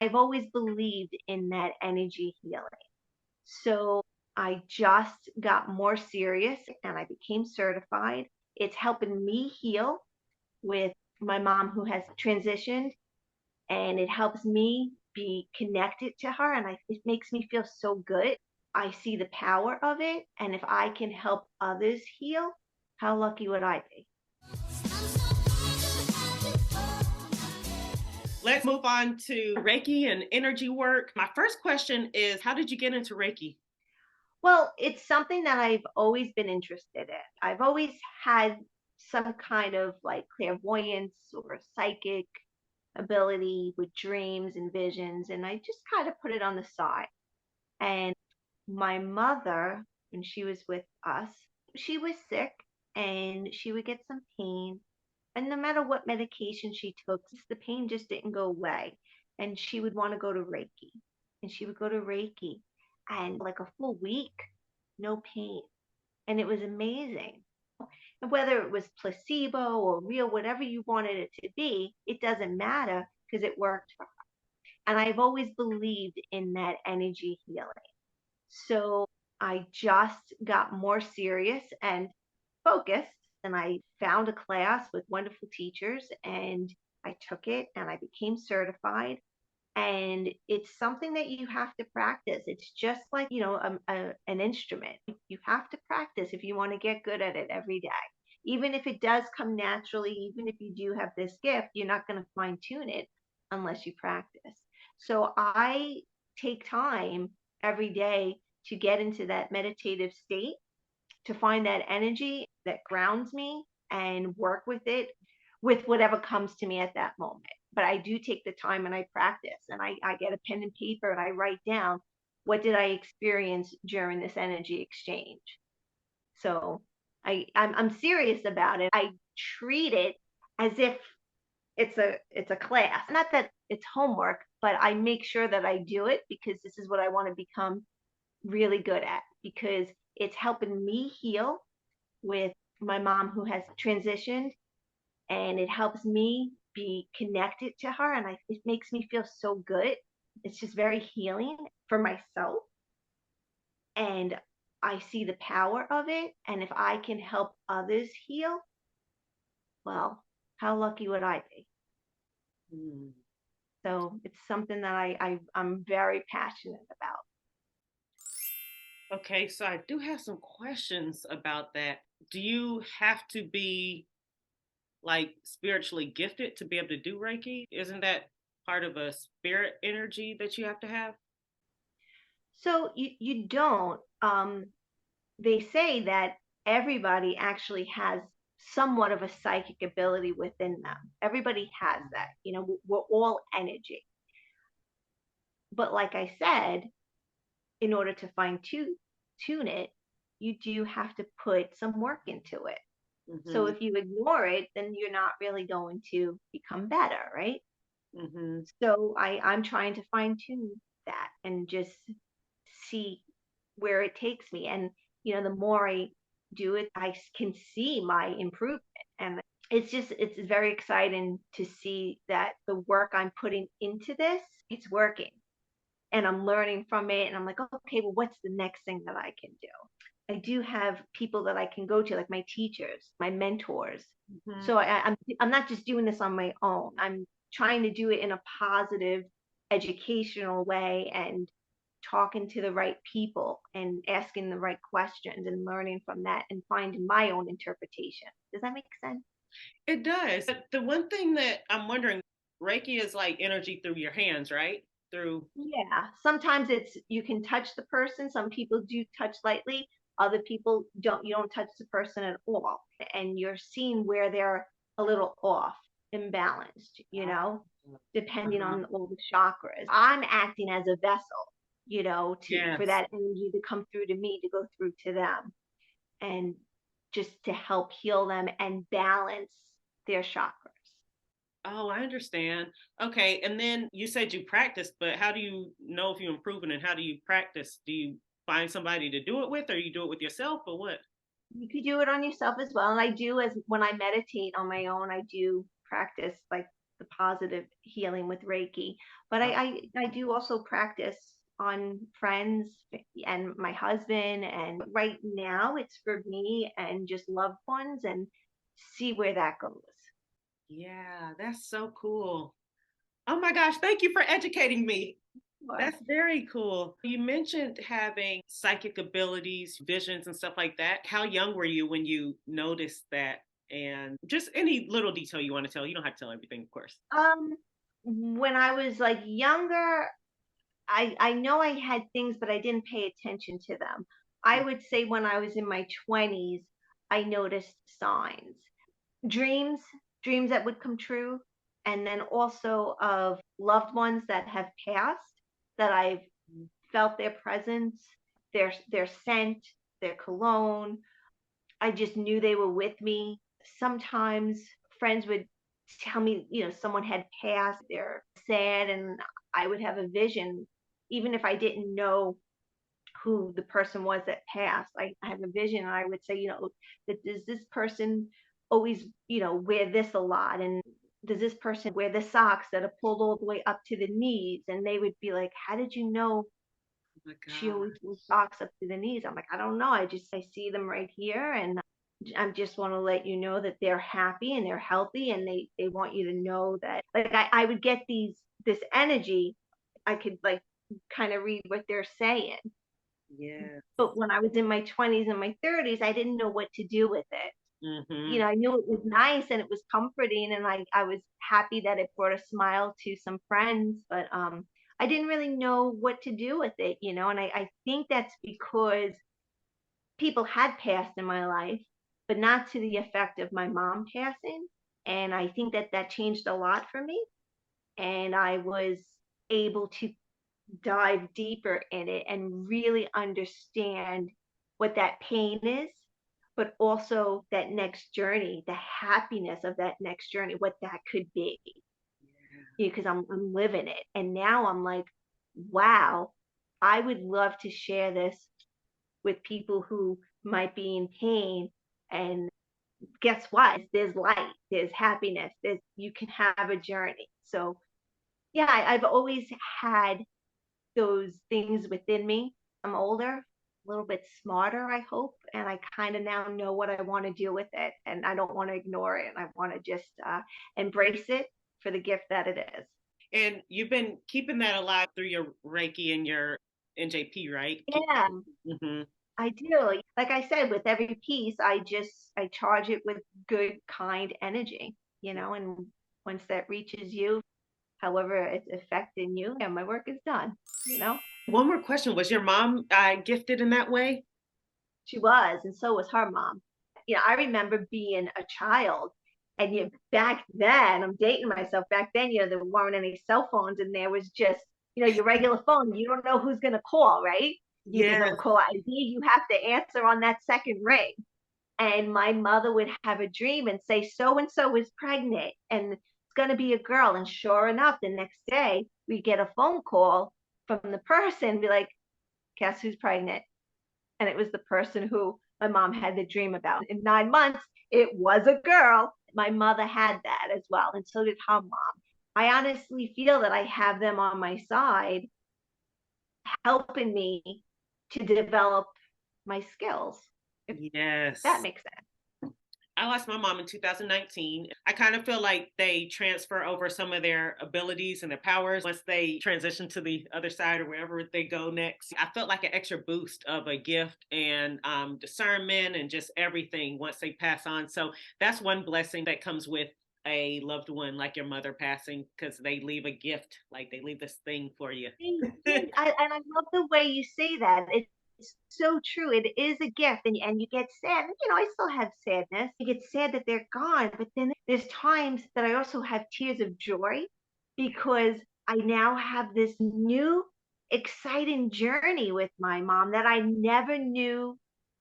I've always believed in that energy healing. So I just got more serious and I became certified. It's helping me heal with my mom who has transitioned, and it helps me be connected to her, and it makes me feel so good. I see the power of it, and if I can help others heal, how lucky would I be? Let's move on to Reiki and energy work. My first question is, how did you get into Reiki? Well, it's something that I've always been interested in. I've always had some kind of like clairvoyance or psychic ability with dreams and visions, and I just kind of put it on the side. And my mother, when she was with us, she was sick and she would get some pain. And no matter what medication she took, the pain just didn't go away. And she would want to go to Reiki. And she would go to Reiki. And like a full week, no pain. And it was amazing. And whether it was placebo or real, whatever you wanted it to be, it doesn't matter because it worked for her. And I've always believed in that energy healing. So I just got more serious and focused, and I found a class with wonderful teachers, and I took it and I became certified. And it's something that you have to practice. It's just like, an instrument. You have to practice if you want to get good at it every day. Even if it does come naturally, even if you do have this gift, you're not going to fine tune it unless you practice. So I take time every day to get into that meditative state, to find that energy that grounds me and work with it with whatever comes to me at that moment. But I do take the time and I practice, and I get a pen and paper and I write down what did I experience during this energy exchange. So I'm serious about it. I treat it as if it's a class. Not that it's homework, but I make sure that I do it because this is what I want to become really good at, because it's helping me heal with my mom who has transitioned, and it helps me be connected to her, and it makes me feel so good. It's just very healing for myself, and I see the power of it, and if I can help others heal, well, how lucky would I be? Mm. So it's something that I'm very passionate about. Okay, so I do have some questions about that. Do you have to be like spiritually gifted to be able to do Reiki? Isn't that part of a spirit energy that you have to have? So you don't. They say that everybody actually has somewhat of a psychic ability within them. Everybody has that. We're all energy. But like I said, in order to tune it, you do have to put some work into it. So Mm-hmm. if you ignore it, then you're not really going to become better, right? Mm-hmm. So I'm trying to fine tune that and just see where it takes me. And, the more I do it, I can see my improvement. And it's very exciting to see that the work I'm putting into this, it's working. And I'm learning from it. And I'm like, okay, well, what's the next thing that I can do? I do have people that I can go to, like my teachers, my mentors. Mm-hmm. So I'm not just doing this on my own. I'm trying to do it in a positive, educational way, and talking to the right people and asking the right questions and learning from that and finding my own interpretation. Does that make sense? It does. But the one thing that I'm wondering, Reiki is like energy through your hands, right? Through. Yeah. Sometimes it's you can touch the person. Some people do touch lightly. Other people don't. You don't touch the person at all, and you're seeing where they're a little off, imbalanced. Depending Uh-huh. on all the chakras. I'm acting as a vessel, to for Yes. that energy to come through to me to go through to them, and just to help heal them and balance their chakras. Oh, I understand. Okay, and then you said you practice, but how do you know if you're improving and how do you practice? Do you find somebody to do it with or you do it with yourself or what? You could do it on yourself as well. And I do, as when I meditate on my own, I do practice like the positive healing with Reiki. But I do also practice on friends and my husband. And right now it's for me and just loved ones and see where that goes. Yeah, that's so cool. Oh my gosh, thank you for educating me. Sure. That's very cool. You mentioned having psychic abilities, visions, and stuff like that. How young were you when you noticed that? And just any little detail you want to tell. You don't have to tell everything, of course. Um, when I was like younger, I know I had things, but I didn't pay attention to them. I would say when I was in my 20s, I noticed signs, dreams, dreams that would come true, and then also of loved ones that have passed that I've felt their presence, their scent, their cologne. I just knew they were with me. Sometimes friends would tell me, someone had passed, they're sad, and I would have a vision, even if I didn't know who the person was that passed. I have a vision, and I would say, that does this person always, wear this a lot? And does this person wear the socks that are pulled all the way up to the knees? And they would be like, how did you know Oh my she always God. wears socks up to the knees? I'm like, I don't know. I see them right here, and I just want to let you know that they're happy and they're healthy, and they want you to know that. Like I would get this energy. I could like kind of read what they're saying. Yeah. But when I was in my 20s and my 30s, I didn't know what to do with it. Mm-hmm. I knew it was nice and it was comforting, and I was happy that it brought a smile to some friends, but I didn't really know what to do with it, and I think that's because people had passed in my life, but not to the effect of my mom passing. And I think that changed a lot for me. And I was able to dive deeper in it and really understand what that pain is, but also that next journey, the happiness of that next journey, what that could be. Because I'm living it. And now I'm like, wow, I would love to share this with people who might be in pain. And guess what? There's light, there's happiness, you can have a journey. So yeah, I've always had those things within me. I'm older, a little bit smarter, I hope, and I kind of now know what I want to do with it, and I don't want to ignore it. I want to just embrace it for the gift that it is. And you've been keeping that alive through your Reiki and your NJP, right? Yeah, Mm-hmm. I do. Like I said, with every piece, I charge it with good, kind energy, and once that reaches you, however it's affecting you, yeah, my work is done. One more question. Was your mom gifted in that way? She was, and so was her mom. I remember being a child, and back then, I'm dating myself. Back then, there weren't any cell phones, and there was just, your regular phone. You don't know who's gonna call, right? There's no Yes. call ID. You have to answer on that second ring. And my mother would have a dream and say, so and so is pregnant, and it's gonna be a girl. And sure enough, the next day we get a phone call from the person, be like, guess who's pregnant? And it was the person who my mom had the dream about. In 9 months, it was a girl. My mother had that as well, and so did her mom. I honestly feel that I have them on my side, helping me to develop my skills, if that Yes. makes sense. I lost my mom in 2019. I kind of feel like they transfer over some of their abilities and their powers once they transition to the other side or wherever they go next. I felt like an extra boost of a gift and discernment and just everything once they pass on. So that's one blessing that comes with a loved one like your mother passing, because they leave a gift, like they leave this thing for you. And I love the way you say that. It's so true. It is a gift, and you get sad. I still have sadness. You get sad that they're gone, but then there's times that I also have tears of joy because I now have this new exciting journey with my mom that I never knew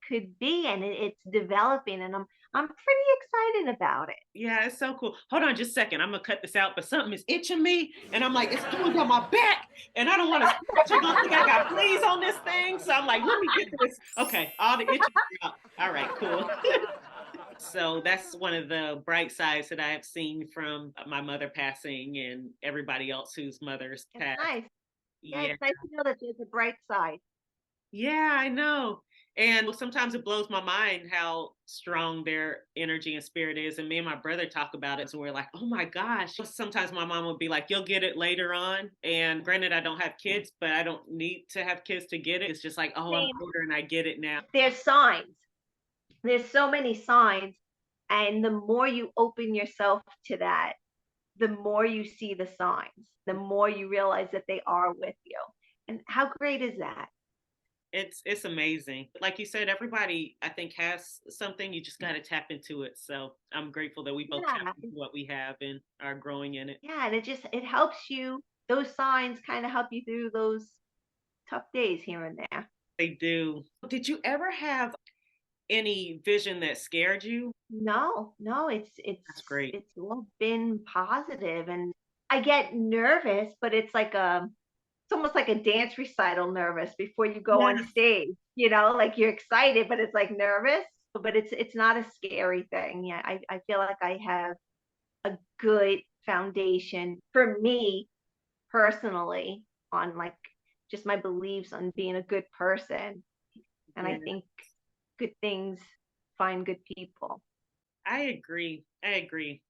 could be, and it's developing, and I'm pretty excited about it. Yeah, it's so cool. Hold on just a second. I'm gonna cut this out, but something is itching me, and I'm like, it's going down my back, and I don't want to scratch. You're gonna think I got fleas on this thing, so I'm like, let me get this. Okay, all the itching is out. All right, cool. So that's one of the bright sides that I have seen from my mother passing and everybody else whose mothers It's passed. nice. Yeah, Yeah. it's nice to know that there's a bright side. Yeah, I know. And sometimes it blows my mind how strong their energy and spirit is. And me and my brother talk about it. So we're like, oh my gosh. Sometimes my mom would be like, you'll get it later on. And granted, I don't have kids, but I don't need to have kids to get it. It's just like, oh, I'm Same. older and I get it now. There's signs. There's so many signs. And the more you open yourself to that, the more you see the signs, the more you realize that they are with you. And how great is that? It's amazing. Like you said, everybody I think has something. You just got to tap into it. So I'm grateful that we both tap Yeah. into what we have and are growing in it. Yeah. And it helps you. Those signs kind of help you through those tough days here and there. They do. Did you ever have any vision that scared you? No, no, That's great. it's all been positive, and I get nervous, but it's almost like a dance recital nervous before you go on Yes. stage, like you're excited, but it's like nervous, but it's not a scary thing. Yeah, I feel like I have a good foundation for me personally on like just my beliefs on being a good person. And I Yeah, think good things find good people. I agree. I agree.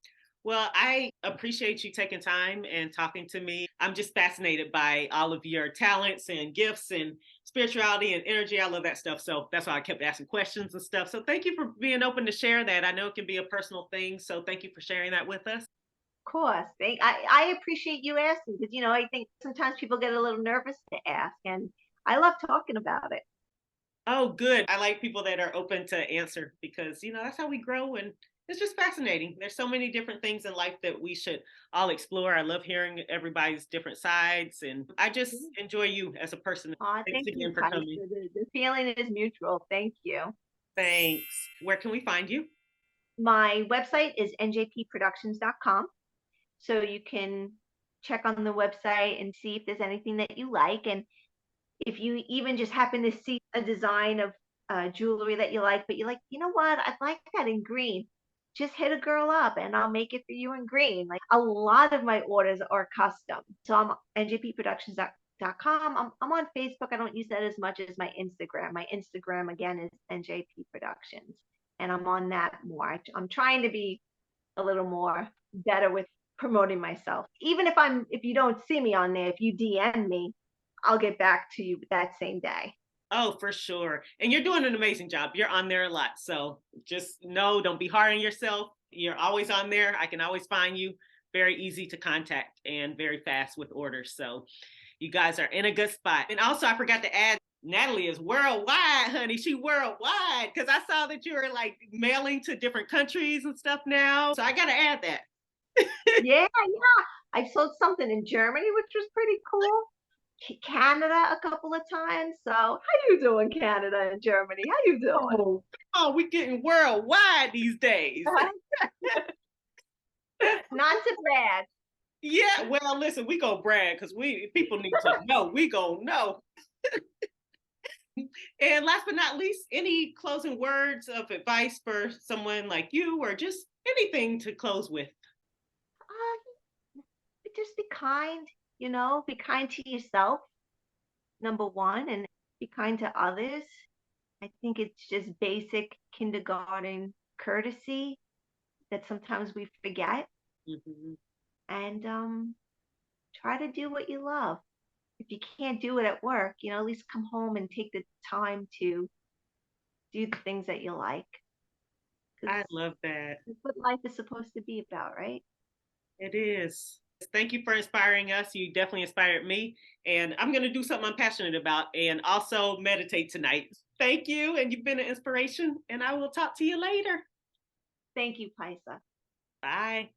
Well, I appreciate you taking time and talking to me. I'm just fascinated by all of your talents and gifts and spirituality and energy. I love that stuff. So that's why I kept asking questions and stuff. So thank you for being open to share that. I know it can be a personal thing. So thank you for sharing that with us. Course. I appreciate you asking because I think sometimes people get a little nervous to ask, and I love talking about it. Oh, good. I like people that are open to answer because, that's how we grow. And it's just fascinating. There's so many different things in life that we should all explore. I love hearing everybody's different sides. And I just enjoy you as a person. Thanks Thank you, again for Pysa. coming. The feeling is mutual. Thank you. Thanks. Where can we find you? My website is njpproductions.com, so you can check on the website and see if there's anything that you like, and if you even just happen to see a design of jewelry that you like, but you're like, you know what, I'd like that in green, just hit a girl up and I'll make it for you in green. Like a lot of my orders are custom. So I'm njpproductions.com. I'm on Facebook. I don't use that as much as my Instagram. My Instagram again is NJP Productions. And I'm on that more. I'm trying to be a little more better with promoting myself. Even if you don't see me on there, if you DM me, I'll get back to you that same day. Oh, for sure. And you're doing an amazing job. You're on there a lot. So just know, don't be hard on yourself. You're always on there. I can always find you. Very easy to contact and very fast with orders. So you guys are in a good spot. And also, I forgot to add, Natalie is worldwide, honey. She worldwide because I saw that you were like mailing to different countries and stuff now. So I got to add that. Yeah, yeah. I sold something in Germany, which was pretty cool. Canada a couple of times. So how you doing, Canada and Germany? How you doing? Oh, we getting worldwide these days. Not too bad. Yeah, well, listen, we go brag because people need to know. We go know. And last but not least, any closing words of advice for someone like you, or just anything to close with? Just be kind. Be kind to yourself, number one, and be kind to others. I think it's just basic kindergarten courtesy that sometimes we forget. Mm-hmm. And try to do what you love. If you can't do it at work, at least come home and take the time to do the things that you like. Because I love that. that's what life is supposed to be about, right? It is. Thank you for inspiring us. You definitely inspired me. And I'm going to do something I'm passionate about and also meditate tonight. Thank you. And you've been an inspiration. And I will talk to you later. Thank you, Pysa. Bye.